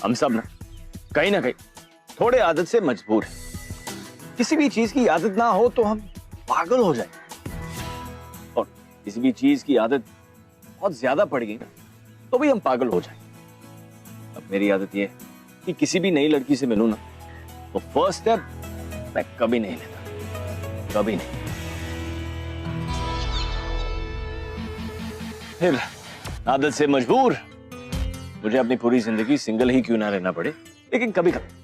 हम सब ना कहीं थोड़े आदत से मजबूर हैं। किसी भी चीज की आदत ना हो तो हम पागल हो जाए, और किसी भी चीज की आदत बहुत ज्यादा पड़ गई ना तो भी हम पागल हो जाए। अब मेरी आदत ये है कि किसी भी नई लड़की से मिलूं ना तो फर्स्ट स्टेप मैं कभी नहीं लेता, कभी नहीं। फिर आदत से मजबूर मुझे अपनी पूरी जिंदगी सिंगल ही क्यों ना रहना पड़े, लेकिन कभी कभी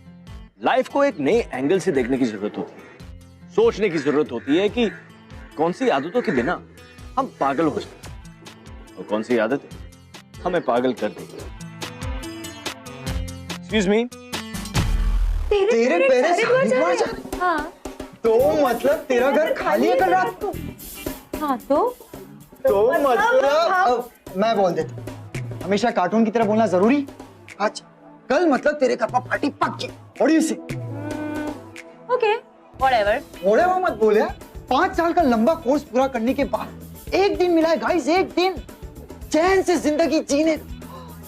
लाइफ को एक नए एंगल से देखने की जरूरत होती है। सोचने की जरूरत होती है कि कौन सी आदतों के बिना हम पागल हो जाए और कौन सी आदत हमें पागल कर देगी। एक्सक्यूज मी, तेरे पेरेंट्स हाँ। तो मतलब तेरा घर खाली है कल रात को? हाँ तो मतलब मैं बोल देता हूँ, हमेशा कार्टून की तरह बोलना जरूरी? आज कल मतलब तेरे घर पर पार्टी पक्की। What do you say? Okay whatever. वो मत बोले। 5 साल का लंबा कोर्स पूरा करने के बाद एक दिन मिला है गाइस, एक दिन चैन से जिंदगी जीने,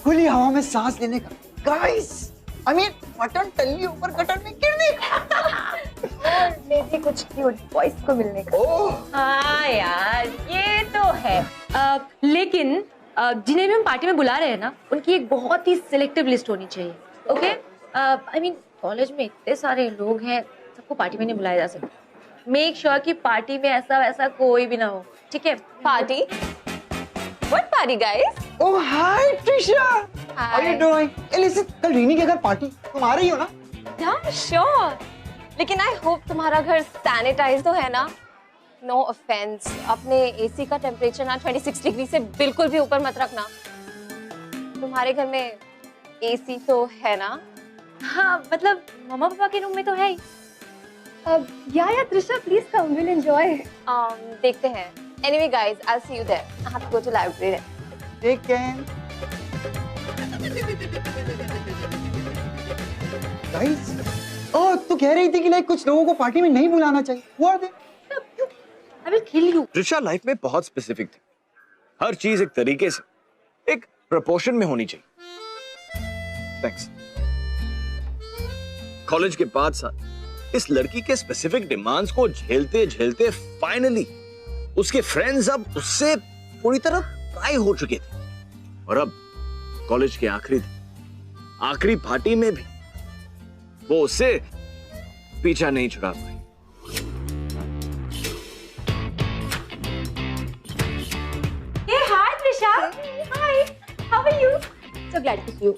खुली हवा में सांस लेने का। गाइस आई मीन मटन टल्ली ऊपर कटन में गिरने का। मे भी कुछ क्यूट बॉयज को मिलने का। हाँ यार ये तो है। लेकिन जिन्हें भी हम पार्टी में बुला रहे हैं ना, उनकी एक बहुत ही सिलेक्टिव लिस्ट होनी चाहिए। ओके आई मीन कॉलेज में इतने सारे लोग हैं, सबको पार्टी में नहीं बुलाया जा सकता। मेक श्योर कि पार्टी में ऐसा वैसा कोई भी ना हो, ठीक है? Party? What party guys? Oh hi Trisha, how are you doing? Listen, कल रीनी के घर पार्टी, तुम आ रही हो ना? Yeah, sure. लेकिन आई होप तुम्हारा घर सैनिटाइज तो है ना? नो ऑफेंस, अपने एसी का टेम्परेचर ना 26 डिग्री से बिल्कुल भी ऊपर मत रखना। तुम्हारे घर में एसी तो है ना? हाँ मतलब मम्मा पापा के रूम में तो है ही। या Trisha please come, will enjoy. देखते हैं। Anyway guys, I will see you there. I have to go to library. Take care. Guys, oh तू कह रही थी कि लाइक कुछ लोगों को पार्टी में नहीं बुलाना चाहिए। Who are they? I will kill you. Risha life में बहुत स्पेसिफिक थी, हर चीज एक तरीके से, एक प्रोपोर्शन में होनी चाहिए। थैंक्स। कॉलेज के 5 साल इस लड़की के स्पेसिफिक डिमांड्स को झेलते झेलते फाइनली उसके फ्रेंड्स अब उससे पूरी तरह ट्राई हो चुके थे, और अब कॉलेज के आखिरी पार्टी में भी वो उससे पीछा नहीं छुड़ा पाई। Hey, hi Trisha. Hi. How are you? So glad to see you.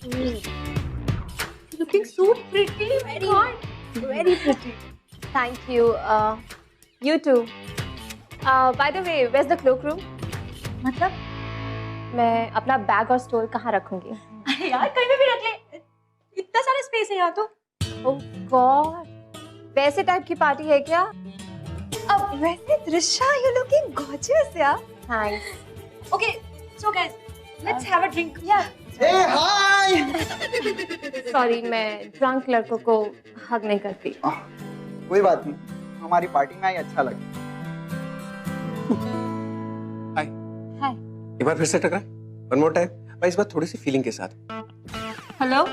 Looking so pretty. Very pretty. Thank you. You too. By the way, where's the cloakroom? मतलब? मैं अपना बैग और स्टोल कहाँ रखूंगी? अरे यार कहीं पे भी रख ले, इतना सारा स्पेस है यहाँ तो। Oh God. वैसे टाइप की पार्टी है क्या? अब वैसे Trisha, you're looking gorgeous यार. Thanks. Okay, so guys, let's have a drink. Yeah. Hey, hi. Sorry, मैं ड्रंक लड़कों को हग नहीं करती। कोई बात नहीं, हमारी पार्टी में आई अच्छा लगा। हाय। हाय। एक बार फिर से टकराए। One more time. भाई इस बार थोड़ी सी फीलिंग के साथ। हेलो।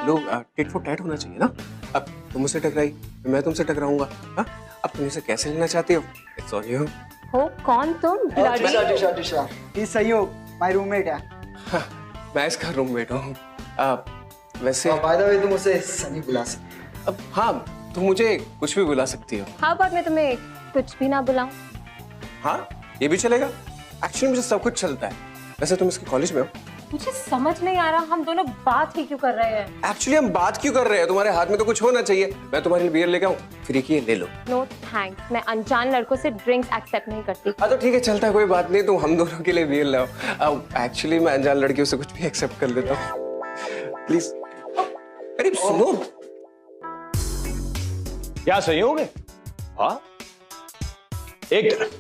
लोग टिट फॉर टैट होना चाहिए ना। अब तुम मुझसे टकराई, मैं तुमसे टकराऊंगा। हाँ? अब तुम इसे कैसे लेना चाहते हो? It's all you. हो कौन तुम? ट्रिशा, ये सहयोग, my roommate है। हाँ, मैं इसका रूममेट हूँ। वैसे बाय द वे तुम उसे सनी बुला सकते। अब हाँ, तुम मुझे कुछ भी बुला सकती हो। हाँ बात मैं तुम्हें कुछ भी ना बुलाऊं? हाँ, ये भी चलेगा। एक्चुअली मुझे सब कुछ चलता है। वैसे तुम इसके कॉलेज में हो? मुझे समझ नहीं आ रहा हम दोनों बात ही क्यों कर रहे हैं? एक्चुअली हम बात क्यों कर रहे हैं? तुम्हारे हाथ में तो कुछ होना चाहिए। मैं तुम्हारे लिए बियर लेके आऊँ, फिर ये ले लो। नो थैंक्स, मैं अनजान लड़कों से ड्रिंक्स एक्सेप्ट नहीं करती। हाँ तो ठीक है, चलता है, कोई बात नहीं। तुम हम दोनों के लिए बियर लाओ। एक्चुअली मैं अनजान लड़कियों से कुछ भी एक्सेप्ट कर लेता हूँ। प्लीज। अरे सुनो, क्या सहयोग है? हाँ, एक तरफ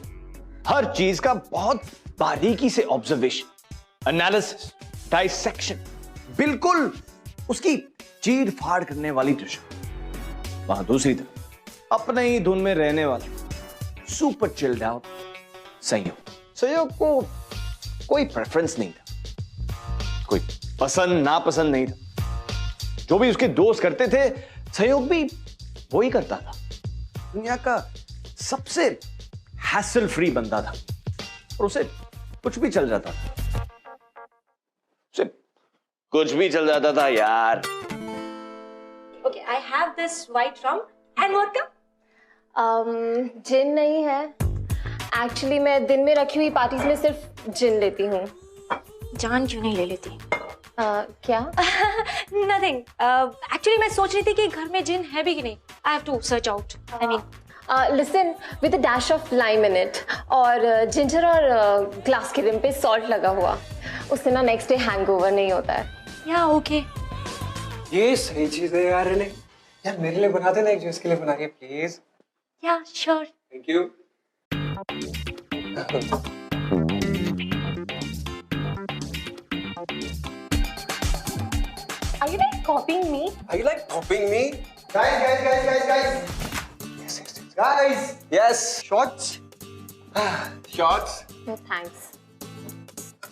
हर चीज का बहुत बारीकी से ऑब्जर्वेशन, एनालिसिस, डाइसेक्शन, बिल्कुल उसकी चीर फाड़ करने वाली ट्रिशा। वहां दूसरी तरफ अपने ही धुन में रहने वाला सुपर चिल्ड आउट सहयोग को कोई प्रेफरेंस नहीं था, कोई पसंद नापसंद नहीं था। जो भी उसके दोस्त करते थे, सहयोग भी वो ही करता था। दुनिया का सबसे हैसल फ्री बंदा था और उसे कुछ भी चल जाता था। उसे कुछ भी चल जाता था यार। Okay, I have this white rum and vodka. जिन नहीं है। एक्चुअली मैं दिन में रखी हुई पार्टीज में सिर्फ जिन लेती हूँ। जान क्यों नहीं ले लेती? क्या? Nothing. Actually मैं सोच रही थी कि घर में जिन है भी कि नहीं. I have to search out. I mean. Listen, with a dash of lime in it और जिंजर और ग्लास के रिम पे सॉल्ट लगा हुआ, उससे ना नेक्स्ट डे हैंगओवर नहीं होता है। Yeah, okay. ये सही चीज है यार। इन्हें यार मेरे लिए बना देना, एक जो इसके लिए बना के please. Yeah, sure. Thank you. Are you like copying me? Are you like copying me? Guys. Yes. Shots. Shots. No thanks.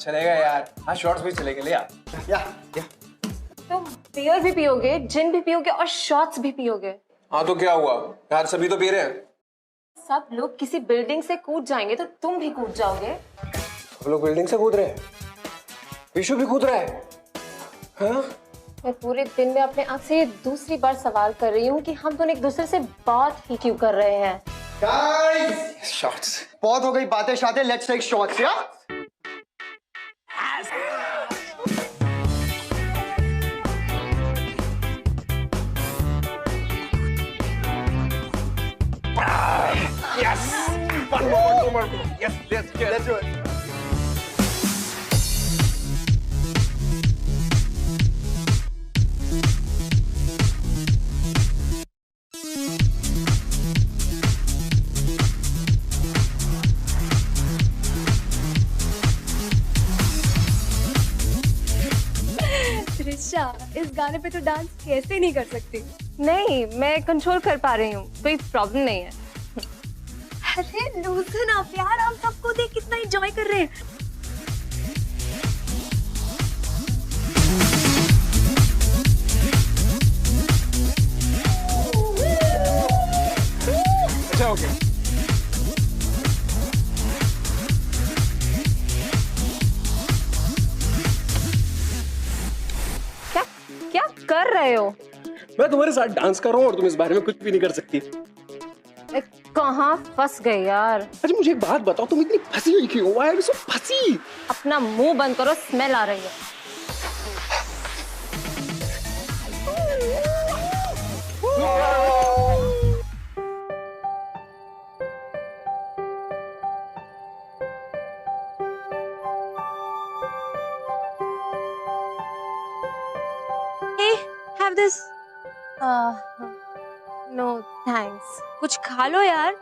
चलेगा यार। हाँ शॉर्ट्स भी चलेगा, ले यार। Yeah. तुम बियर भी पियोगे, जिन भी पियोगे और शॉट्स भी पियोगे। हाँ तो क्या हुआ यार, सभी तो पी रहे हैं। सब लोग किसी बिल्डिंग से कूद जाएंगे तो तुम भी कूद जाओगे। सब लोग बिल्डिंग से कूद रहे हैं, विशु भी कूद रहा है। हाँ? मैं पूरे दिन में अपने आप से ये दूसरी बार सवाल कर रही हूँ कि हम दोनों एक दूसरे से बात ही क्यों कर रहे हैं। Guys. शॉर्ट्स। बहुत हो गई बातें शातें, लेट्स टेक शॉट्स यार। Yes. One more. Yes. Let's do it. Trisha, इस गाने पे तो डांस कैसे नहीं कर सकती? नहीं, मैं कंट्रोल कर पा रही हूँ, कोई प्रॉब्लम नहीं है। अरे लूजन आप यार, हम सबको देख कितना एंजॉय कर रहे हैं। अच्छा ओके। क्या कर रहे हो? मैं तुम्हारे साथ डांस कर रहा हूँ और तुम इस बारे में कुछ भी नहीं कर सकती। मैं कहाँ फंस गई यार? अच्छा मुझे एक बात बताओ, तुम इतनी फंसी हुई क्यों? Why are you so फंसी? अपना मुंह बंद करो, स्मेल आ रही है। Hey, have this. No thanks. कुछ खा लो यार।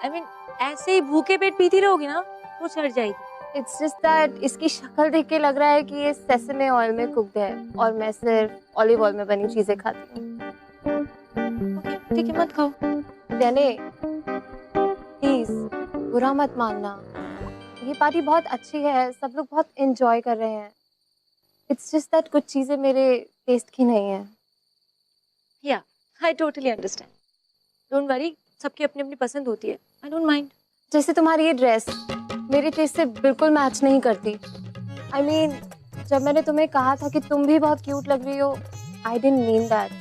I mean, ऐसे ही भूखे पेट पीती रहोगी ना तो चढ़ जाएगी। इट्स जस्ट दैट इसकी शक्ल देख के लग रहा है कि ये सेसमे ऑयल में कुक्ड है और मैं सिर्फ ऑलिव ऑयल में बनी चीजें खाती हूँ। Okay, ठीक है, मत खाओ। यानी प्लीज बुरा मत मानना, ये पार्टी बहुत अच्छी है, सब लोग बहुत एंजॉय कर रहे हैं। इट्स जस्ट दैट कुछ चीजें मेरे टेस्ट की नहीं है। Yeah, I totally understand. Don't worry, सबकी अपनी अपनी पसंद होती है। I don't mind. जैसे तुम्हारी ये ड्रेस मेरे टेस्ट से बिल्कुल मैच नहीं करती। I mean, जब मैंने तुम्हें कहा था कि तुम भी बहुत क्यूट लग रही हो, I didn't mean that.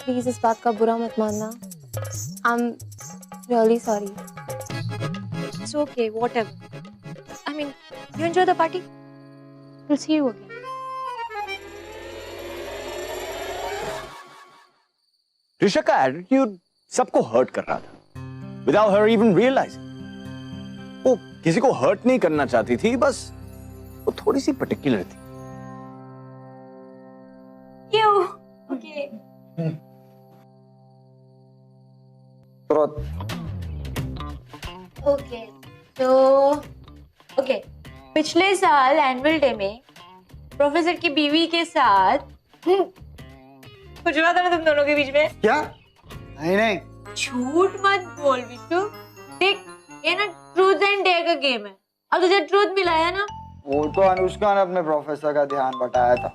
Please इस बात का बुरा मत मानना। I'm really sorry. It's okay, whatever. I mean, you enjoy the party? We'll see you again. ऋषा का एटीट्यूड सबको हर्ट कर रहा था विदाउट हर इवन रियलाइजिंग। वो किसी को हर्ट नहीं करना चाहती थी, बस वो थोड़ी सी पर्टिकुलर थी। You. Okay. Okay. तो okay. पिछले साल एनुअल डे में प्रोफेसर की बीवी के साथ कुछ हुआ था ना तुम दोनों के बीच में? क्या? नहीं। झूठ मत बोल विशु। देख, ये ना ट्रूथ एंड डेयर का गेम है। अब तुझे ट्रूथ मिला है ना, वो तो अनुष्का ने अपने प्रोफेसर का ध्यान बटाया था।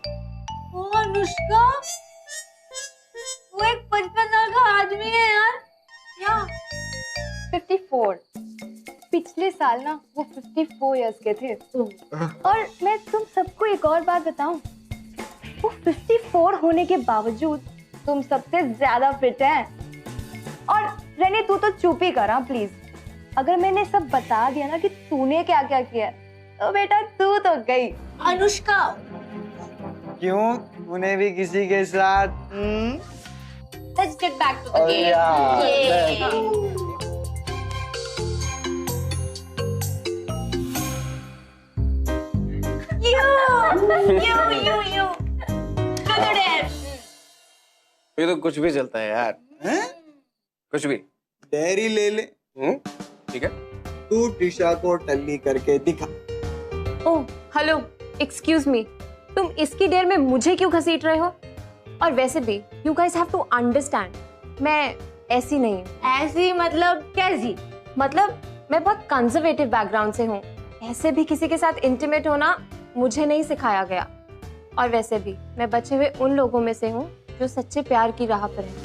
ओ अनुष्का, वो एक 55 साल का आदमी है यार। या 54। पिछले साल ना वो 54 इयर्स के थे। और मैं तुम सबको एक और बात बताऊं, वो 54 होने के बावजूद तुम सबसे ज्यादा फिट हैं। और रेनी तू तो चुप ही कर प्लीज। अगर मैंने सब बता दिया ना कि तूने क्या क्या किया तो बेटा तू तो गई। अनुष्का, क्यों, तूने भी किसी के साथ? let's get back to the Oh, game. yeah. Yay. You. Look at it. ये तो कुछ भी चलता है यार। हैं? कुछ भी। डेयरी ले ले। ठीक है। तू टिशा को टल्ली करके दिखा। ओह हेलो, एक्सक्यूज मी, तुम इसकी देर में मुझे क्यों घसीट रहे हो? और वैसे भी you guys have to understand, मैं ऐसी नहीं हूँ। ऐसी मतलब कैसी? मतलब मैं बहुत कंजर्वेटिव बैकग्राउंड से हूँ। ऐसे भी किसी के साथ इंटीमेट होना मुझे नहीं सिखाया गया। और वैसे भी मैं बचे हुए उन लोगों में से हूँ जो सच्चे प्यार की राह पर हैं,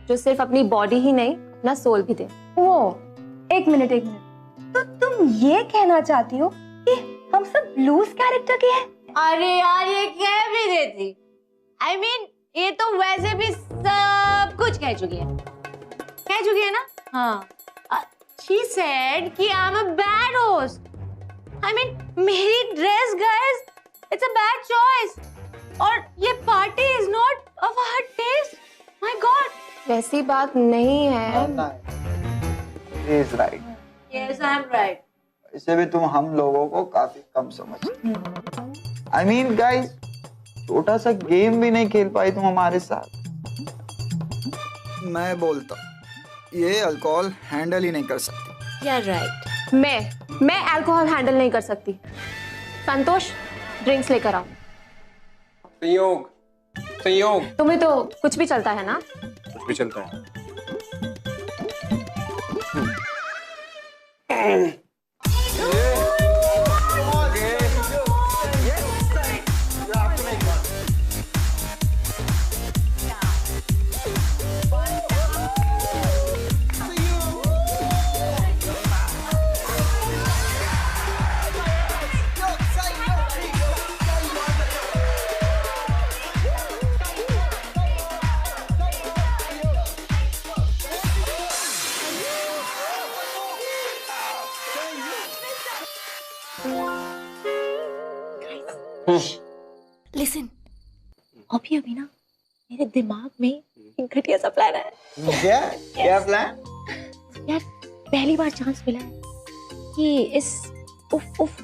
जो सिर्फ अपनी बॉडी ही नहीं अपना सोल भी दे। वो एक मिनट, तो तुम ये कहना चाहती हो कि हम सब लूज कैरेक्टर के हैं? अरे यार ये कह भी देती। I mean, ये तो वैसे भी सब कुछ कह चुकी है ना? हाँ। She said कि I'm a bad host. I mean, मेरी dress guys, it's a bad choice. और ये party is not of her taste. My God. वैसी बात नहीं है। He is right. Yes, I'm right. इसे भी तुम हम लोगों को काफी कम समझते। I mean, guys, छोटा सा गेम भी नहीं खेल पाई तुम हमारे साथ। मैं बोलता ये अल्कोहल हैंडल ही नहीं कर सकती। You're right. मैं अल्कोहल हैंडल नहीं कर सकती। संतोष, ड्रिंक्स लेकर आओ। संयोग तुम्हें तो कुछ भी चलता है ना? कुछ भी चलता है। Listen, अभी ना मेरे दिमाग में एक घटिया सा प्लान है। क्या प्लान? यार पहली बार चांस मिला है कि इस उफ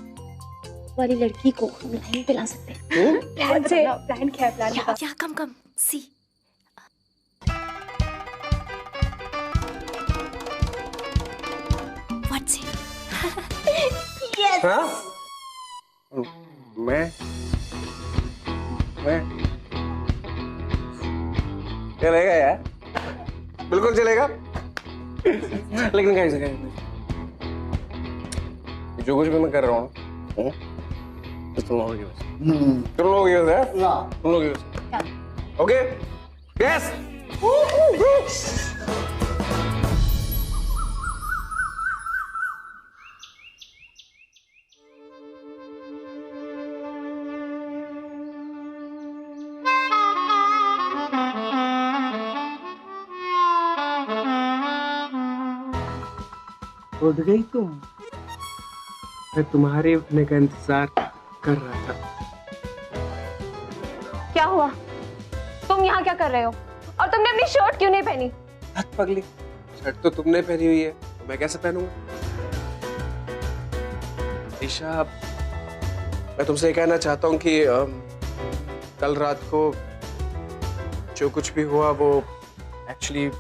वाली लड़की को हम लाइन पे ला सकते हैं। प्लान क्या है? या कम सी। What's it? Yes. हाँ? मैं चलेगा यार, बिल्कुल चलेगा। लेकिन कैसे जो कुछ भी मैं कर रहा हूँ तुम लोगों की वजह से, तुम लोगों की वजह से, तुम लोगों की वजह से। Okay, yes. उठ गई तुम? मैं तुम्हारे उठने का इंतजार कर रहा था। क्या हुआ? तुम यहाँ क्या कर रहे हो? और तुमने अपनी शर्ट क्यों नहीं पहनी? हद पगली, शर्ट तो तुमने पहनी हुई है, तो मैं कैसे पहनूंगा? ईशा, मैं तुमसे कहना चाहता हूँ कि कल रात को जो कुछ भी हुआ वो एक्चुअली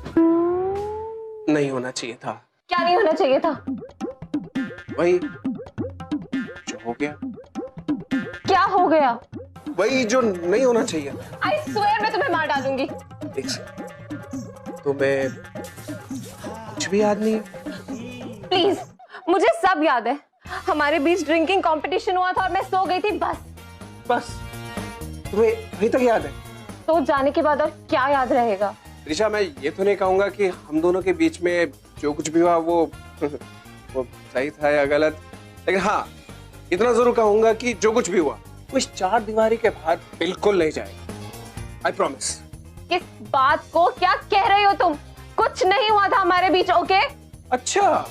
नहीं होना चाहिए था। क्या नहीं होना चाहिए था? वही जो हो गया। क्या हो गया? वही जो नहीं होना चाहिए। I swear मैं तुम्हें मार डालूंगी। देख, तुम्हें कुछ भी याद नहीं है? प्लीज, मुझे सब याद है। हमारे बीच ड्रिंकिंग कंपटीशन हुआ था और मैं सो गई थी बस। बस तुम्हें अभी तक याद है? सो जाने के बाद और क्या याद रहेगा? त्रिशा, मैं ये तो नहीं कहूंगा कि हम दोनों के बीच में जो कुछ भी हुआ वो वो सही था या गलत, लेकिन हाँ इतना जरूर कहूंगा कि जो कुछ भी हुआ वो इस 4 दीवारी के बाहर बिल्कुल नहीं जाएगा। I promise. किस बात को क्या कह रहे हो तुम? कुछ नहीं हुआ था हमारे बीच, ओके? अच्छा,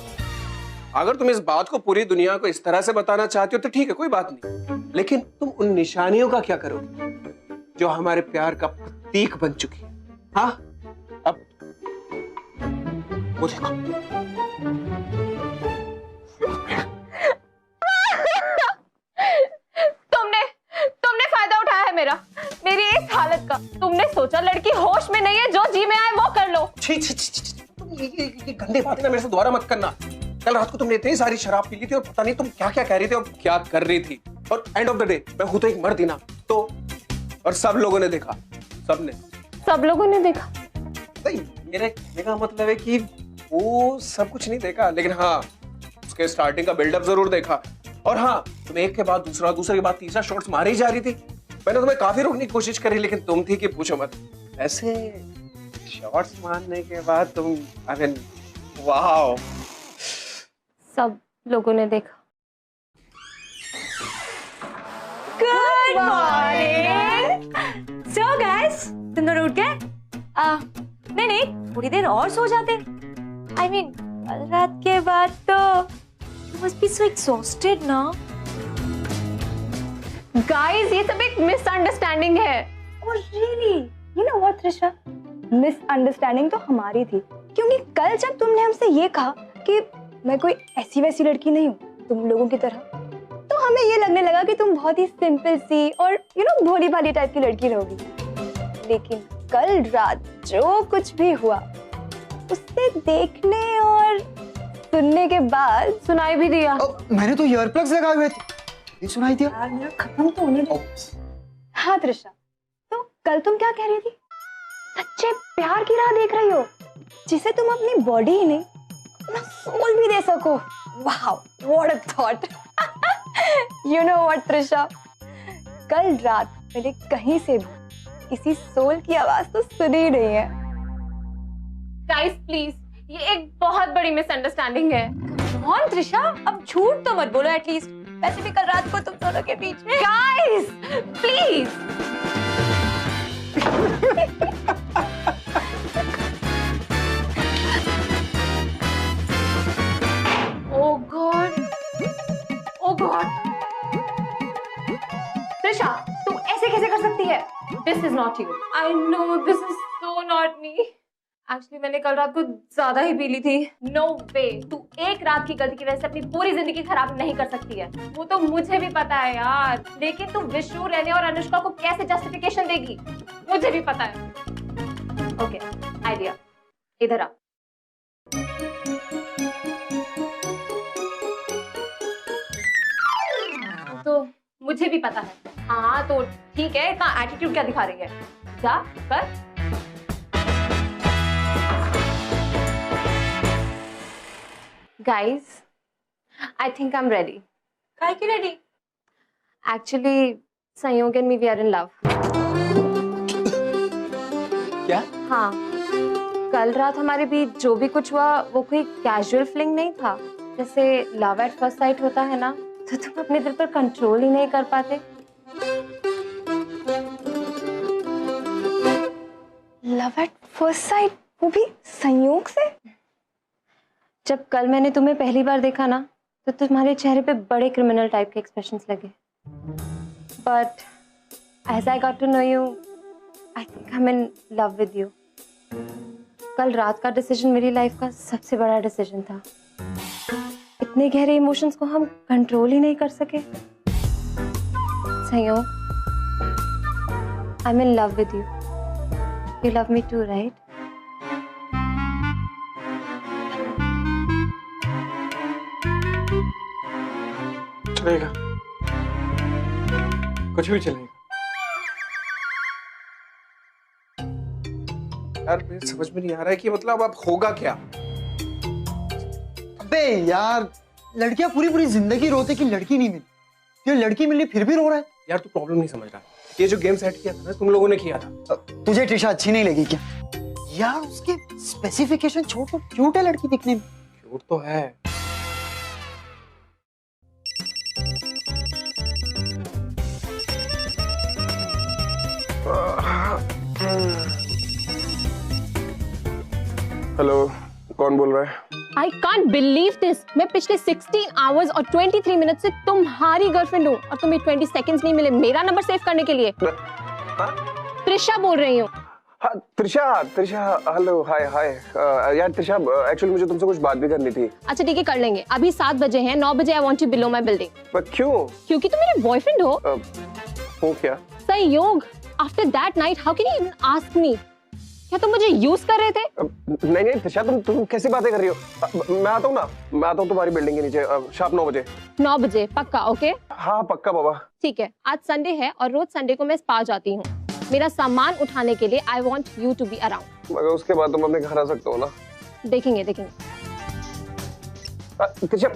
अगर तुम इस बात को पूरी दुनिया को इस तरह से बताना चाहती हो तो ठीक है, कोई बात नहीं, लेकिन तुम उन निशानियों का क्या करोगे जो हमारे प्यार का प्रतीक बन चुकी है? हाँ, अब वो देखो। तुमने फायदा उठाया है मेरी इस हालत का। तुमने सोचा लड़की होश में नहीं है, जो जी में आए वो कर लो। छी छी छी छी, तुम ये गंदे बातें ना मेरे से दोबारा मत करना। कल रात को तुमने इतनी सारी शराब पी ली थी और पता नहीं तुम क्या क्या कह रही थी और क्या कर रही थी, और एंड ऑफ द डे मैं हूं तो एक मर्द ही ना, तो और सब लोगों ने देखा, सब लोगों ने देखा। नहीं, मेरे कहने का मतलब है कि वो सब कुछ नहीं देखा, लेकिन हाँ उसके स्टार्टिंग का बिल्डअप जरूर देखा। और हाँ, तुम एक के बाद दूसरा, दूसरे के बाद तीसरा शॉट्स मारी जा रही थी। मैंने तुम्हें काफी रोकने की कोशिश करी, लेकिन तुम थी कि पूछो मत। ऐसे शॉट्स मारने के बाद तुम, आई मीन, वाओ। सब लोगों ने देखा। Good morning. सो गाइस, तुम दोनों उठ गए? नहीं, थोड़ी देर और सो जाते। आई मीन, कल रात के बाद तो you must be so exhausted ना? गाइस, ये सब एक मिसअंडरस्टैंडिंग है। Oh really? You know what, Trisha? Misunderstanding तो हमारी थी, क्योंकि कल जब तुमने हमसे ये कहा कि मैं कोई ऐसी वैसी लड़की नहीं हूँ तुम लोगों की तरह, तो हमें ये लगने लगा कि तुम बहुत ही सिंपल सी और भोली भाली टाइप की लड़की रहोगी। लेकिन कल रात जो कुछ भी हुआ, उससे देखने और सुनने के बाद सुनाई भी दिया। मैंने तो ईयर प्लग्स लगाए हुए थे, ये सुनाई दिया। यार मेरा खत्म तो होने दो। हाँ त्रिशा, तो कल तुम क्या कह रही थी? सच्चे प्यार की राह देख रही हो, जिसे तुम अपनी बॉडी ही नहीं अपना सोल भी दे सको। Wow, what a thought. You know what Trisha, कल रात मैंने कहीं से भी किसी सोल की आवाज तो सुनी नहीं है। गाइस प्लीज, ये एक बहुत बड़ी मिसअंडरस्टैंडिंग है। कौन त्रिशा, अब झूठ तो मत बोलो एटलीस्ट। वैसे भी कल रात को तुम दोनों के बीच में। Guys please. Oh God, oh God. Trisha, तुम ऐसे कैसे कर सकती है? This is not you. I know this is so not me. Actually मैंने कल रात को ज्यादा ही पी ली थी। नो वे, तू एक रात की गलती की वजह से अपनी पूरी जिंदगी खराब नहीं कर सकती है। वो तो मुझे भी पता है यार, लेकिन तू विष्णु, रहने और अनुष्का को कैसे जस्टिफिकेशन देगी, मुझे भी पता है। ओके, आइडिया, इधर आ। तो मुझे भी पता है। हाँ तो ठीक है, इतना एटीट्यूड क्या दिखा रही है? जा कर। Guys, I think I'm ready. काय की रेडी? Actually, संयोग and me we are in love. क्या? हाँ, कल रात हमारे बीच जो भी कुछ हुआ वो कोई कैजुअल फ्लिंग नहीं था। जैसे लव एट फर्स्ट साइट होता है ना, तो तुम अपने दिल पर कंट्रोल ही नहीं कर पाते। लव एट फर्स्ट साइट, वो भी संयोग से? जब कल मैंने तुम्हें पहली बार देखा ना, तो तुम्हारे चेहरे पे बड़े क्रिमिनल टाइप के एक्सप्रेशंस लगे। But as I got to know you, I think I am in love with you. कल रात का डिसीजन मेरी लाइफ का सबसे बड़ा डिसीजन था। इतने गहरे इमोशंस को हम कंट्रोल ही नहीं कर सके। संयोग, I am in love with you. You love me too, right? चलेगा, कुछ भी चलेगा। यार मुझे समझ में नहीं आ रहा है कि मतलब अब होगा क्या। अबे यार, लड़कियां पूरी पूरी जिंदगी रोते कि लड़की नहीं मिली, ये लड़की मिली फिर भी रो रहा है। यार तू प्रॉब्लम नहीं समझ रहा, ये जो गेम सेट किया था ना तुम लोगों ने किया था। तुझे ट्रिशा अच्छी नहीं लगी क्या? यार उसके स्पेसिफिकेशन छोड़, क्यूट है लड़की दिखने में। क्यूट तो है। हेलो, कौन बोल रहा है? I can't believe this. मैं पिछले 16 आवर्स और 23 मिनट से तुम्हारी गर्लफ्रेंड हूँ और तुम्हें 20 सेकंड्स नहीं मिले मेरा नंबर सेव करने के लिए। त्रिशा बोल रही हूँ। हाँ त्रिशा, हेलो, हाय हाय। यार त्रिशा, एक्चुअली मुझे तुमसे कुछ बात भी करनी थी। अच्छा ठीक है, कर लेंगे। अभी 7 बजे हैं, 9 बजे आई want you below my building. पर क्यों? क्योंकि तुम मेरे बॉयफ्रेंड हो। हो क्या? संयोग। After that night how can you even ask me? क्या तुम मुझे यूज कर रहे थे? नहीं त्रिशा, तुम कैसी बातें कर रही हो? मैं आता हूँ ना, मैं आता हूँ तुम्हारी बिल्डिंग के नीचे शार्प 9 बजे। 9 बजे पक्का? ओके हाँ पक्का बाबा। ठीक है। आज संडे है और रोज संडे को मैं स्पा जाती हूँ। मेरा सामान उठाने के लिए I want you to be around. मगर उसके बाद तुम अपने घर आ सकते हो ना? देखेंगे। त्रिशा,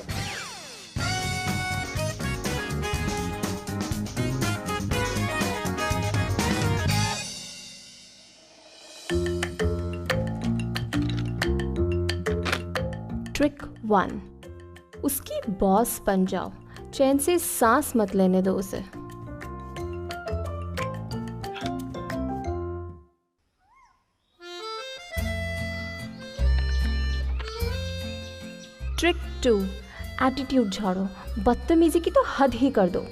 ट्रिक 1, उसकी बॉस बन जाओ, चैन से सांस मत लेने दो उसे। ट्रिक 2, एटीट्यूड झाड़ो, बदतमीजी की तो हद ही कर दो।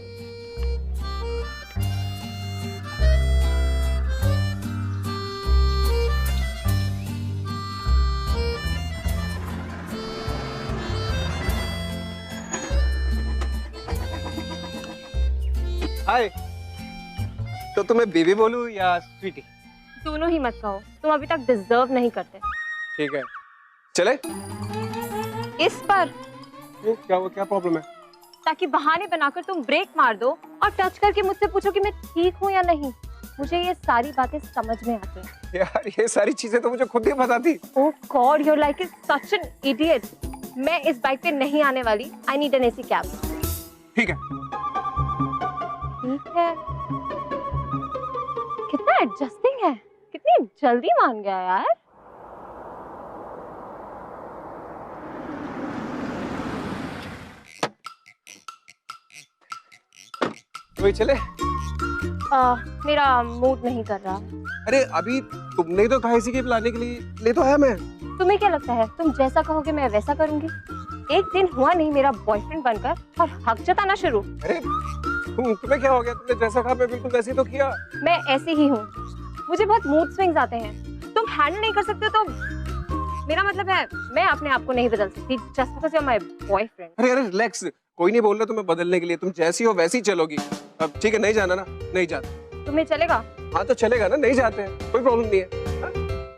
हाय, तो तुम्हें बेबी बोलूं या स्वीटी? दोनों ही मत कहो, तुम अभी तक डिजर्व नहीं करते। ठीक है, चले? इस पर वो क्या प्रॉब्लम है? ताकि बहाने बनाकर तुम ब्रेक मार दो और टच करके मुझसे पूछो कि मैं ठीक हूँ या नहीं। मुझे ये सारी बातें समझ में आती हैं। यार ये सारी चीजें तो मुझे खुद ही पता थी। Oh god, you are like such an idiot. मैं इस बाइक पे नहीं आने वाली। I need an AC cab. ठीक है। ठीक है। कितना एडजस्टिंग है, कितनी जल्दी मान गया यार। वही चले? मेरा मूड नहीं कर रहा। अरे अभी तुमने ही तो कहा इसी के लाने के लिए ले तो आया मैं। तुम्हें क्या लगता है तुम जैसा कहोगे मैं वैसा करूंगी? एक दिन हुआ नहीं मेरा बॉयफ्रेंड बनकर और हक जताना शुरू। अरे तुम्हें क्या हो गया? तुमने जैसा कहा मैं बिल्कुल वैसे ही तो किया। मैं ऐसी ही हूँ, मुझे बहुत मूड स्विंग्स आते हैं। तुम हैंडल नहीं कर सकते तो मेरा मतलब है मैं अपने आप को नहीं बदल सकती just because you are my boyfriend. अरे रिलैक्स, कोई नहीं बोल रहा तुम्हें बदलने के लिए। तुम जैसी हो वैसी चलोगी। अब ठीक है, नहीं जाना ना? नहीं जाते। तुम्हें चलेगा? हाँ तो चलेगा ना, नहीं जाते हैं, कोई प्रॉब्लम नहीं है।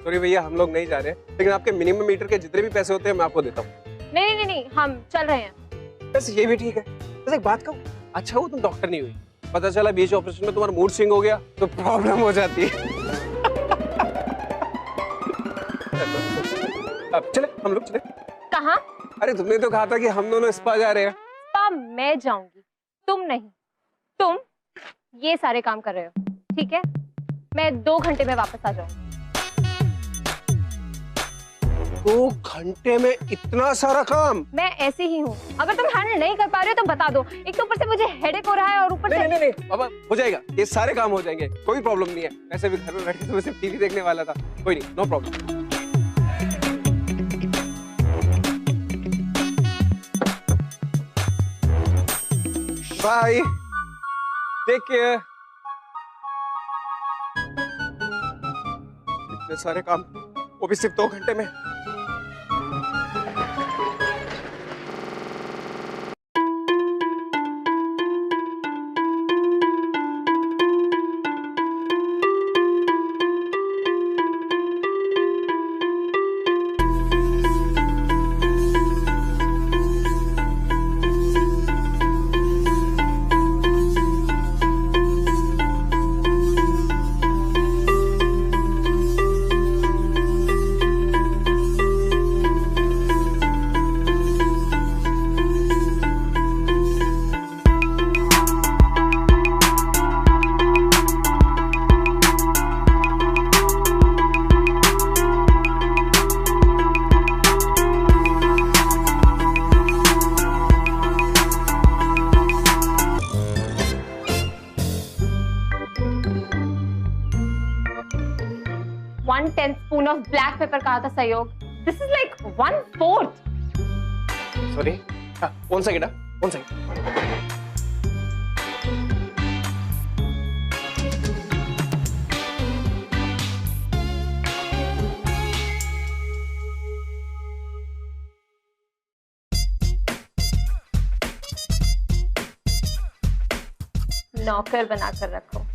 सॉरी भैया, हम लोग नहीं जा रहे, लेकिन आपके मिनिमम मीटर के जितने भी पैसे होते हैं मैं आपको देता हूँ। नहीं, हम चल रहे हैं। बस ये भी ठीक है। बस एक बात कहूँ, अच्छा वो तुम डॉक्टर नहीं हुई, पता चला बीच ऑपरेशन में तुम्हारा मूड स्विंग हो गया तो प्रॉब्लम हो जाती है। अब चले, हम लोग चले। कहाँ? अरे तुमने तो कहा था कि हम दोनों स्पा जा रहे हैं। स्पा मैं जाऊंगी, तुम नहीं। तुम ये सारे काम कर रहे हो, ठीक है? मैं 2 घंटे में वापस आ जाऊंगी। 2 घंटे में इतना सारा काम? मैं ऐसी ही हूँ, अगर तुम हैंडल नहीं कर पा रहे हो तो बता दो। एक तो ऊपर से मुझे हेडेक हो रहा है और ऊपर से नहीं बाबा, हो जाएगा, ये सारे काम हो जाएंगे, कोई प्रॉब्लम नहीं है। ऐसे भी घर में बैठ के तो मैं सिर्फ टीवी देखने वाला था, कोई नहीं, no problem. Bye, take care. इतने सारे काम, वो भी सिर्फ 2 घंटे में। 1/10 स्पून ऑफ ब्लैक पेपर कहा था सहयोग. This is like 1/4. Sorry. One second. One second. नौकर बनाकर रखो.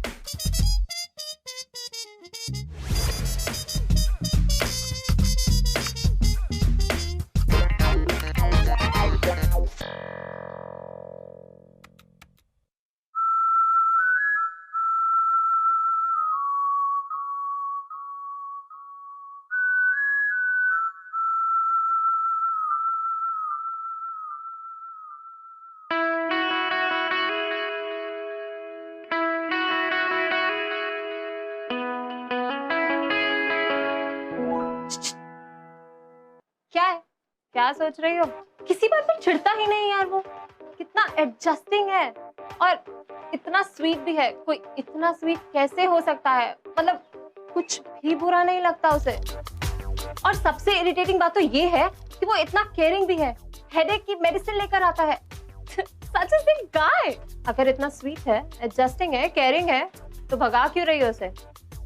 क्या है? क्या सोच रही हो? किसी बात पर चिढ़ता ही नहीं यार. वो कितना एडजस्टिंग है और इतना स्वीट भी है. कोई इतना स्वीट कैसे हो सकता है? मतलब कुछ भी बुरा नहीं लगता उसे. और सबसे इरिटेटिंग बात तो ये है कि वो इतना केयरिंग भी है. हेडेक की मेडिसिन लेकर आता है. Such is the guy. अगर इतना स्वीट है, एडजस्टिंग है, केयरिंग है, तो भगा क्यों रही हो उसे?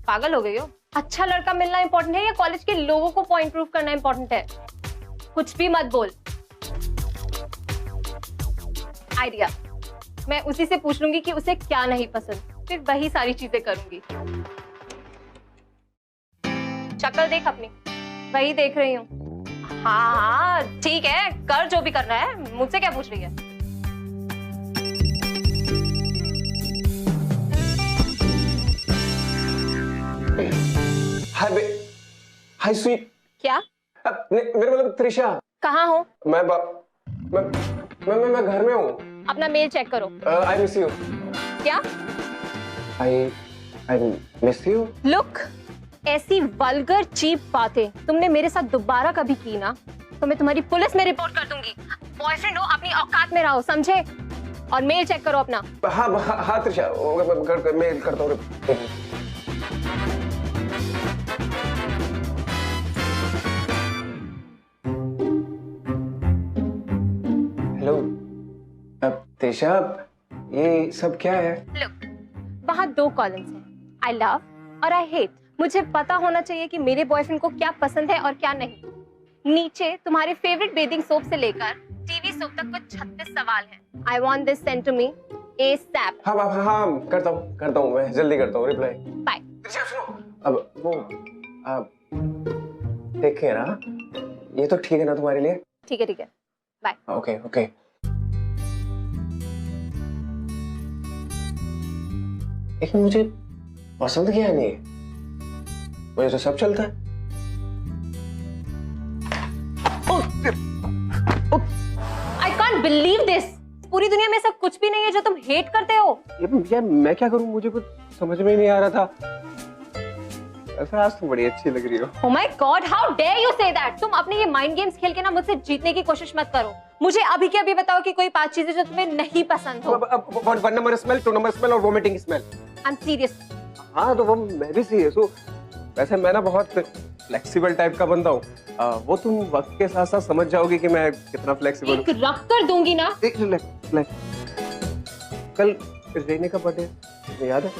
पागल हो गई हो? अच्छा लड़का मिलना इंपॉर्टेंट है या कॉलेज के लोगों को पॉइंट प्रूफ करना इंपॉर्टेंट है? कुछ भी मत बोल. आइडिया, मैं उसी से पूछ लूंगी कि उसे क्या नहीं पसंद, फिर वही सारी चीजें करूंगी. शक्ल देख अपनी. वही देख रही हूँ. हाँ ठीक है, कर जो भी करना है. मुझसे क्या पूछ रही है? हाय स्वीट. क्या? मेरे मतलब त्रिशा. कहाँ हो? मैं घर में हूँ. अपना मेल चेक करो. I miss you. क्या? I miss you. लुक, ऐसी वल्गर चीप बातें तुमने मेरे साथ दोबारा कभी की ना तो मैं तुम्हारी पुलिस में रिपोर्ट कर दूंगी. बॉयफ्रेंड हो, अपनी औकात में रहो, समझे? और मेल चेक करो अपना. हाँ त्रिशा, मेल करता हूँ. हेलो त्रिशा, ये सब क्या है? लुक, वहाँ 2 कॉलम्स हैं. आई लव और आई हेट. मुझे पता होना चाहिए कि मेरे बॉयफ्रेंड को क्या पसंद है और क्या नहीं. नीचे तुम्हारे फेवरेट बेदिंग सोप से लेकर टीवी सोप तक कुछ 36 सवाल हैं. I want this send to me ASAP. हाँ करता हूँ मैं जल्दी करता हूँ रिप्लाई. बाय. त्रिशा सुनो, अब वो देखिए ना, ये तो ठीक है ना तुम्हारे लिए? ठीक है. बाय. ओके. लेकिन मुझे पसंद क्या नहीं है? मुझे तो सब चलता है. I can't believe this. पूरी दुनिया में ऐसा कुछ भी नहीं है जो तुम हेट करते हो. यार मैं क्या करूं, मुझे कुछ समझ में नहीं आ रहा था. ऐसा आज तुम बड़ी अच्छी लग रही हो. Oh my God, how dare you say that? तुम अपने ये माइंड गेम्स खेल के ना मुझसे जीतने की कोशिश मत करो. मुझे अभी के अभी बताओ कि कोई 5 चीजें जो तुम्हें नहीं पसंद हो. 1 नंबर स्मेल, 2 नंबर स्मेल और वोमिटिंग स्मेल. I'm serious. हाँ तो वो मैं भी सीरियस हूँ. वैसे मैं ना बहुत फ्लेक्सिबल टाइप का बंदा हूँ. वो तुम वक्त के साथ साथ समझ जाओगी कि मैं कितना फ्लेक्सिबल हूँ. एक रख कर दूंगी ना. कल रेने का बर्थडे याद है?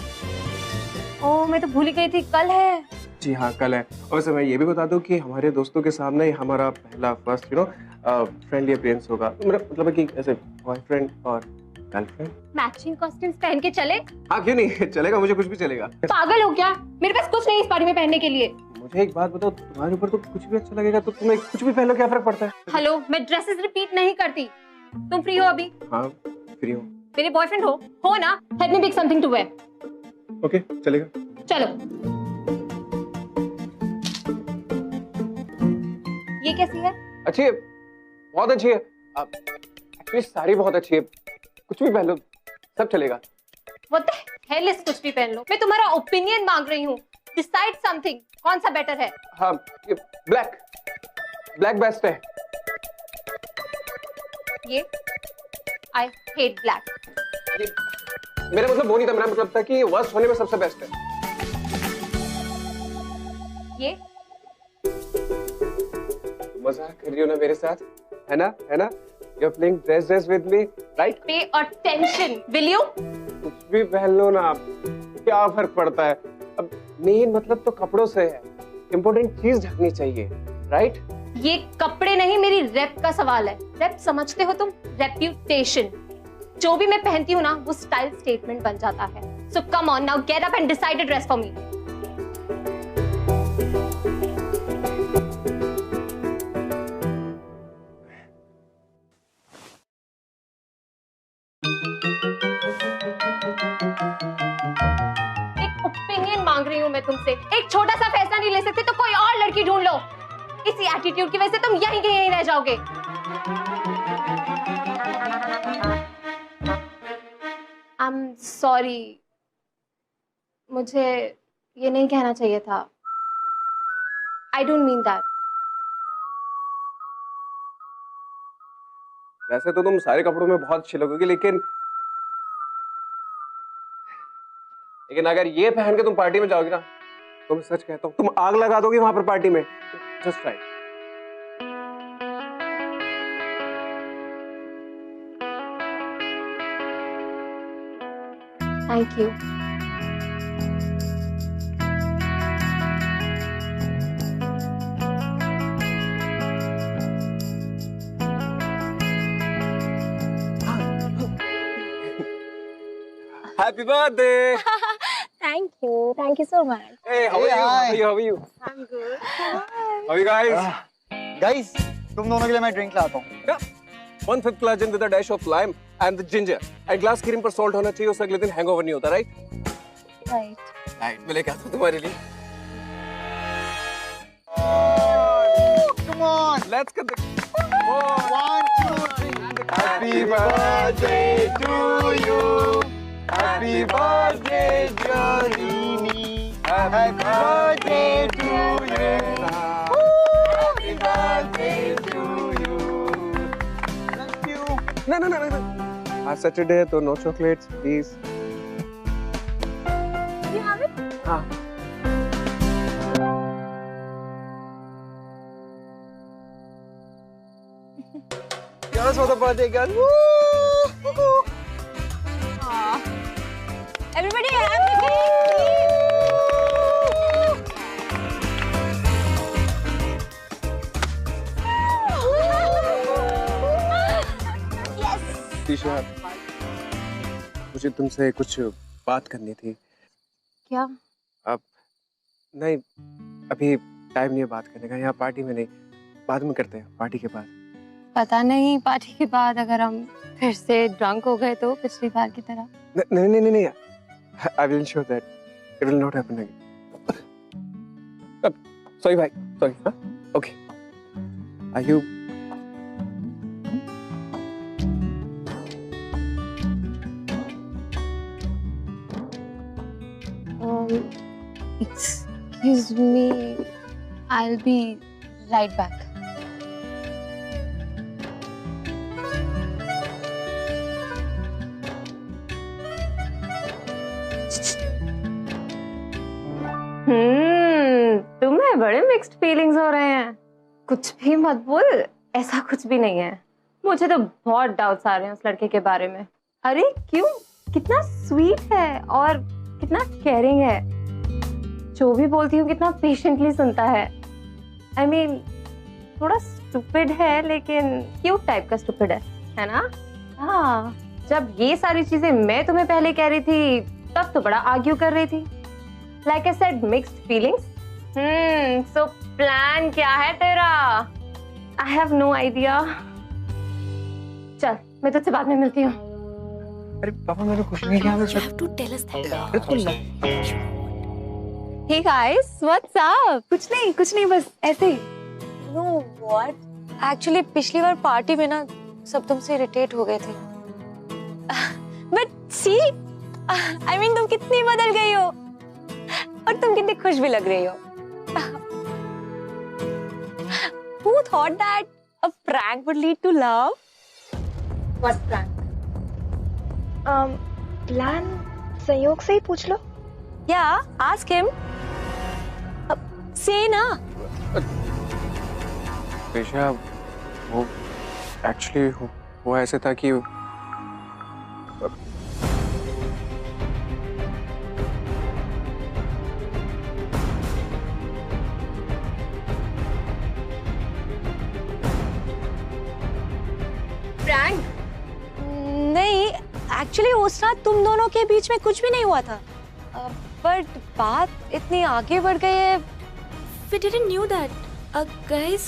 ओह, मैं तो भूल ही गई थी, कल है. जी हाँ कल है. और वैसे मैं ये भी बता दूं कि हमारे दोस्तों के सामने ही हमारा पहला फर्स्ट फ्रेंडली अपीयरेंस होगा. मेरा मतलब है कि ऐसे बॉयफ्रेंड और गर्लफ्रेंड. मैचिंग कॉस्ट्यूम्स पहन के चले. हाँ क्यों नहीं, चलेगा, मुझे कुछ भी चलेगा. पागल हो क्या? मेरे पास कुछ नहीं इस पार्टी में पहनने के लिए. मुझे एक बात बताओ, तुम्हारे ऊपर तो कुछ भी अच्छा लगेगा तो तुम्हें कुछ भी पहन लो, क्या फर्क पड़ता है? हेलो, मैं ड्रेसेस रिपीट नहीं करती. तुम फ्री हो अभी? हाँ फ्री हूँ. मेरे बॉयफ्रेंड हो ना? Let me pick something to wear. Okay चलेगा. चलो. ये कैसी है? अच्छी है, बहुत अच्छी है. एक्चुअली सारी बहुत अच्छी है. कुछ भी पहन लो, सब चलेगा. What the hell is कुछ भी पहन लो? मैं तुम्हारा ओपिनियन मांग रही हूँ. Decide something. कौन सा बेटर है? हाँ ब्लैक बेस्ट है. ये I hate black. मेरा मतलब वो नहीं था, मेरा मतलब था कि वर्स्ट होने में सबसे बेस्ट है. ये मजाक कर रही हो ना मेरे साथ, है ना? You're playing dress with me, right? Pay attention, will you? कुछ भी पहन लो ना आप, क्या फर्क पड़ता है? अब मेन मतलब तो कपड़ों से है, इम्पोर्टेंट चीज ढकनी चाहिए, right? ये कपड़े नहीं, मेरी रेप का सवाल है। रेप समझते हो तुम? रेप्यूटेशन। जो भी मैं पहनती हूँ ना, वो स्टाइल स्टेटमेंट बन जाता है। So come on now, get up and decide a dress for me. एक ओपिनियन मांग रही हूँ मैं तुमसे। एक छोटा सा फैसला नहीं ले सकते तो कोई और लड़की ढूंढ लो। इसी एटीट्यूड की वजह से तुम यहीं के यहीं रह जाओगे। I'm sorry. मुझे ये नहीं कहना चाहिए था। I don't mean that. वैसे तो तुम सारे कपड़ों में बहुत अच्छी लगोगी, लेकिन अगर ये पहन के तुम पार्टी में जाओगी ना, तो मैं सच कहता हूँ तुम आग लगा दोगी वहां पर पार्टी में। Just right. Thank you. Happy birthday! Thank you so much. Hey, how are you? How are you? I'm good. How are you guys? Guys, तुम दोनों के लिए मैं ड्रिंक लाता हूँ। Yeah. 1/5 collagen with a dash of lime and the ginger. And glass cream पर salt होना चाहिए, उससे अगले दिन hangover नहीं होता, right? Right. Right. मैं लेके आता हूँ तुम्हारे लिए। Come on, Let's get the. 1, 2, 3. Happy birthday to you. Happy birthday, Johnny. Happy birthday to you. Happy birthday to you. Thank you. No. आज Saturday है तो no chocolates, please. You have it? हाँ. Yours for the birthday girl. Everybody happy birthday! Yes. Trisha, मुझे तुमसे कुछ बात करनी थी। क्या? अब नहीं, अभी टाइम नहीं है बात करने का। यहाँ पार्टी में नहीं, बाद में करते हैं, पार्टी के बाद। पता नहीं पार्टी के बाद अगर हम फिर से ड्रंक हो गए तो पिछली बार की तरह। नहीं। I will ensure that it will not happen again. Sorry, bhai. Sorry. Huh? Okay. Are you? Excuse me. I'll be right back. तुम्हें बड़े मिक्स्ड फीलिंग्स हो रहे हैं। कुछ भी मत बोल, ऐसा कुछ भी नहीं है। मुझे तो बहुत डाउट्स आ रहे हैं उस लड़के के बारे में। अरे क्यों? कितना स्वीट है और कितना केयरिंग है। जो भी बोलती हूँ कितना पेशेंटली सुनता है। I mean, थोड़ा स्टूपिड है लेकिन क्यूट टाइप का स्टूपिड है ना? हाँ, जब ये सारी चीजें मैं तुम्हें पहले कह रही थी तब तो बड़ा आर्ग्यू कर रही थी। Like I said, mixed feelings. So plan क्या है तेरा? I have no idea. चल, मैं तुझसे बाद में मिलती हूँ। अरे पापा मैंने कुछ नहीं किया। Hey guys, what's up? कुछ नहीं बस ऐसे ही। No, what? Actually, पिछली बार पार्टी में ना सब तुमसे इरिटेट हो गए थे। But see, I mean तुम कितनी बदल गई हो और तुम कितनी खुश भी लग रही हो। Who thought that a prank would lead to love? What prank? Plan संयोग से ही पूछ लो। Yeah, ask him. से ना। त्रिशा, वो एक्चुअली वो ऐसे था कि प्रैंक नहीं, एक्चुअली उस रात तुम दोनों के बीच में कुछ भी नहीं हुआ था, बट बात इतनी आगे बढ़ गई है। We didn't knew that. Guys.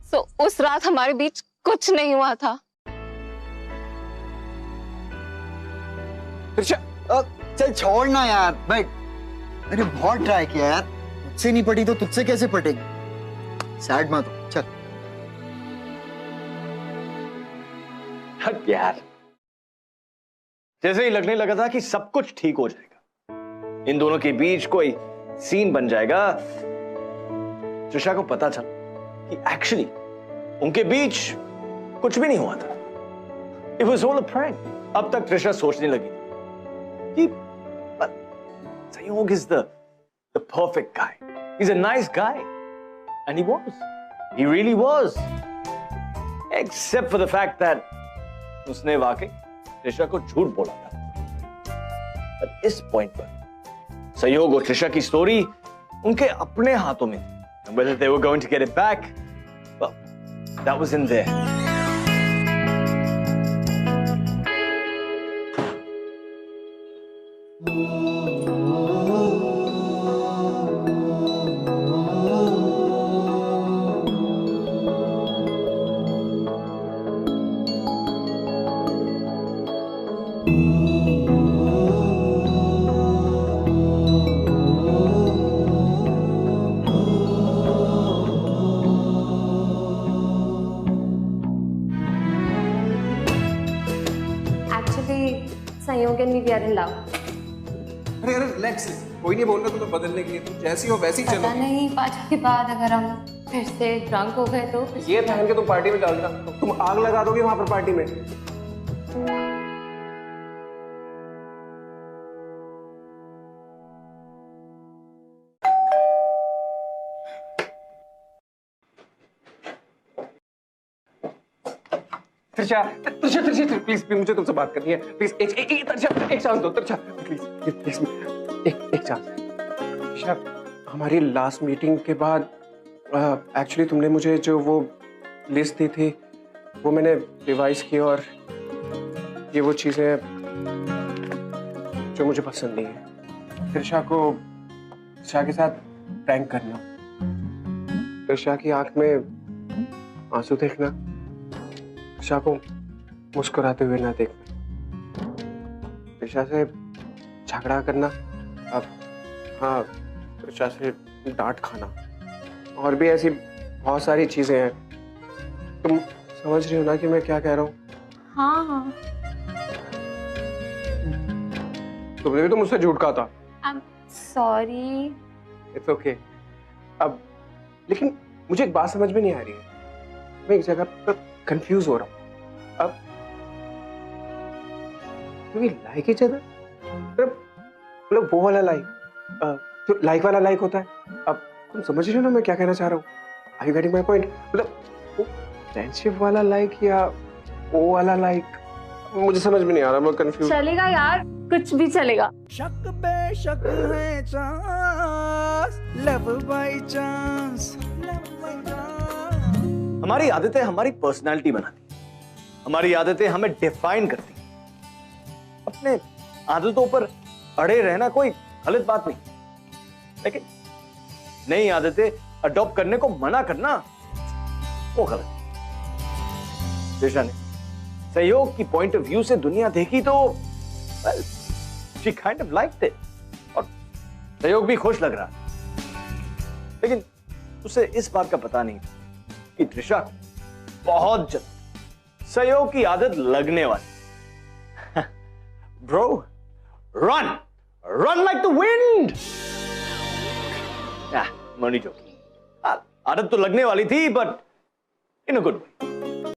So, उस रात हमारे बीच कुछ नहीं हुआ था। त्रिशा, चल छोड़ ना यार, बैठ। मैंने बहुत ट्राई किया यार, मुझसे नहीं पटी तो तुझसे कैसे पटेगी? सैड मत हो, चल। हट यार, जैसे ही लगने लगा था कि सब कुछ ठीक हो जाएगा, इन दोनों के बीच कोई सीन बन जाएगा, त्रिशा को पता चला कि एक्चुअली उनके बीच कुछ भी नहीं हुआ था। It was all a prank. अब तक त्रिशा सोचने लगी कि Sayog is the perfect guy. He's a nice guy, and he was. He really was. Except for the fact that उसने वाकई त्रिशा को झूठ बोला था। पर इस पॉइंट पर सहयोग और त्रिशा की स्टोरी उनके अपने हाथों में थी। And whether they were going to get it back, well, that was in there. Sayog and me, we are in love. अरे अरे रिलैक्स, कोई नहीं बोल रहा तुम्हें बदलने के लिए, तुम जैसी हो वैसी चलो। पता नहीं पार्टी के बाद अगर हम फिर से ड्रंक हो गए तो ये पहन के तुम पार्टी में डालना, तुम आग लगा दोगे वहां पर पार्टी में। त्रिशा, त्रिशा, त्रिशा, प्लीज मुझे तुमसे बात करनी है, प्लीज एक चांस दो त्रिशा, प्लीज प्लीज एक चांस। त्रिशा, हमारी लास्ट मीटिंग के बाद एक्चुअली तुमने मुझे जो वो लिस्ट दी थी वो मैंने रिवाइज की, और ये वो चीजें जो मुझे पसंद नहीं है। त्रिशा के साथ प्रैंक करना, त्रिशा की आंख में आंसू देखना, त्रिशा को मुस्कुराते हुए ना देखना, त्रिशा से झगड़ा करना, अब हाँ त्रिशा से डांट खाना, और भी ऐसी बहुत सारी चीजें हैं। तुम समझ रही हो ना कि मैं क्या कह रहा हूँ? हाँ हाँ। तुमने भी तो मुझसे झूठ कहा था। I'm sorry. It's okay. अब लेकिन मुझे एक बात समझ में नहीं आ रही है, मैं एक जगह पर कंफ्यूज हो रहा हूँ। अब लाइक इच अदर, मतलब वो वाला लाइक, जो लाइक वाला लाइक होता है। अब तुम समझ रहे हो ना मैं क्या कहना चाह रहा हूँ? Are you getting my point? मतलब वो फ्रेंडशिप वाला लाइक या वो वाला लाइक, मुझे समझ में नहीं आ रहा, मैं कंफ्यूज। चलेगा यार, कुछ भी चलेगा। शक बेशक है चांस, लव बाय चांस, हमारी आदतें हमारी पर्सनालिटी बनाती हैं, हमारी आदतें हमें डिफाइन करती हैं। अपने आदतों पर अड़े रहना कोई गलत बात नहीं, लेकिन नई आदतें अडॉप्ट करने को मना करना वो गलत है। त्रिशा ने सहयोग की पॉइंट ऑफ व्यू से दुनिया देखी तो well, she kind of liked it, और सहयोग भी खुश लग रहा, लेकिन उसे इस बात का पता नहीं था कि त्रिशा बहुत जल्द सहयोग की आदत लगने वाली। Bro, run run like the wind. Money joking, आदत तो लगने वाली थी, but in a good way.